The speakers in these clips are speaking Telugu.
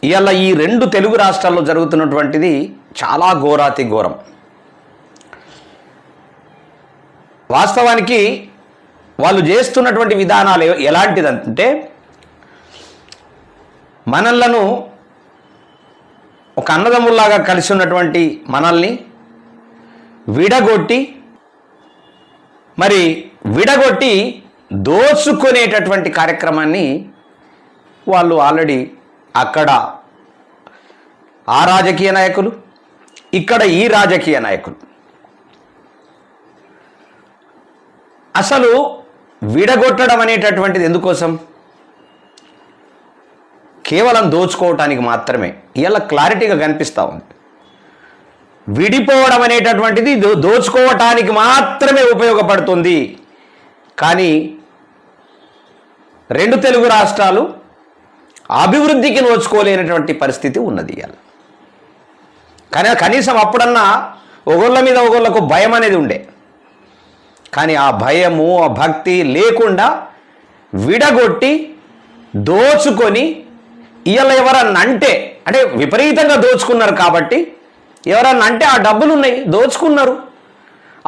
ఇవాళ ఈ రెండు తెలుగు రాష్ట్రాల్లో జరుగుతున్నటువంటిది చాలా ఘోరాతి ఘోరం. వాస్తవానికి వాళ్ళు చేస్తున్నటువంటి విధానాలు ఎలాంటిదంటే, మనలను ఒక అన్నదమ్ముల్లాగా కలిసి ఉన్నటువంటి మనల్ని విడగొట్టి దోచుకునేటటువంటి కార్యక్రమాన్ని వాళ్ళు ఆల్రెడీ అక్కడ ఆ రాజకీయ నాయకులు, ఇక్కడ ఈ రాజకీయ నాయకులు. అసలు విడగొట్టడం అనేటటువంటిది ఎందుకోసం? కేవలం దోచుకోవటానికి మాత్రమే. ఇలా క్లారిటీగా కనిపిస్తూ ఉంది. విడిపోవడం అనేటటువంటిది దోచుకోవటానికి మాత్రమే ఉపయోగపడుతుంది. కానీ రెండు తెలుగు రాష్ట్రాలు అభివృద్ధికి నోచుకోలేనటువంటి పరిస్థితి ఉన్నది. ఇవాళ కానీ కనీసం అప్పుడన్నా ఒకళ్ళ మీద ఒకళ్ళకు భయం అనేది ఉండే. కానీ ఆ భయము, ఆ భక్తి లేకుండా విడగొట్టి దోచుకొని ఇవాళ ఎవరన్నా అంటే విపరీతంగా దోచుకున్నారు కాబట్టి, ఎవరన్నా అంటే ఆ డబ్బులు ఉన్నాయి, దోచుకున్నారు,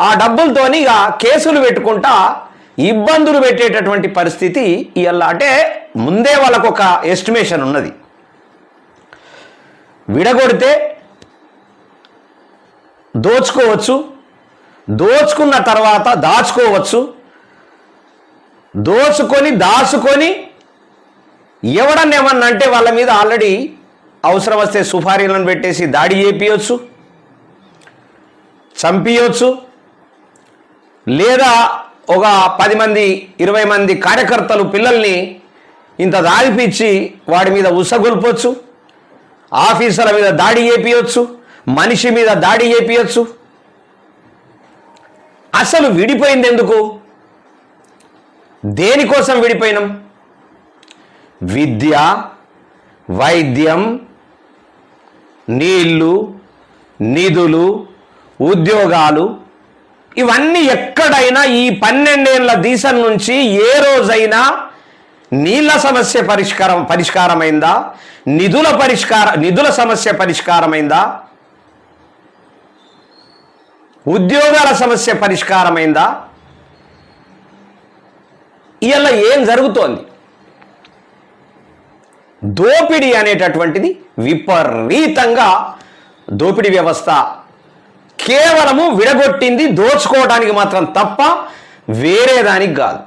ఆ డబ్బులతోని ఇక కేసులు పెట్టుకుంటా ఇబ్బందులు పెట్టేటటువంటి పరిస్థితి ఇవాళ. అంటే ముందే వాళ్ళకు ఒక ఎస్టిమేషన్ ఉన్నది. విడగొడితే దోచుకోవచ్చు, దోచుకున్న తర్వాత దాచుకోవచ్చు, దాచుకొని ఎవడన్నా ఏమన్నా అంటే వాళ్ళ మీద ఆల్రెడీ అవసరం వస్తే సుఫారీలను పెట్టేసి దాడి చేపియొచ్చు, చంపియొచ్చు, లేదా ఒక 10 మంది 20 మంది కార్యకర్తలు పిల్లల్ని ఇంత దాడిపించి వాడి మీద ఉసగొల్పొచ్చు, ఆఫీసర్ల మీద దాడి చేపియొచ్చు, మనిషి మీద దాడి చేపియొచ్చు. అసలు విడిపోయింది ఎందుకు? దేనికోసం విడిపోయినాం? విద్య, వైద్యం, నీళ్లు, నిధులు, ఉద్యోగాలు, ఇవన్నీ ఎక్కడైనా ఈ 12 ఏళ్ల దేశం నుంచి ఏ రోజైనా నీళ్ల సమస్య పరిష్కారమైందా? నిధుల సమస్య పరిష్కారమైందా? ఉద్యోగాల సమస్య పరిష్కారమైందా? ఇవాళ ఏం జరుగుతోంది? దోపిడీ అనేటటువంటిది విపరీతంగా, దోపిడీ వ్యవస్థ కేవలము విడగొట్టింది దోచుకోవడానికి మాత్రం తప్ప వేరే దానికి కాదు.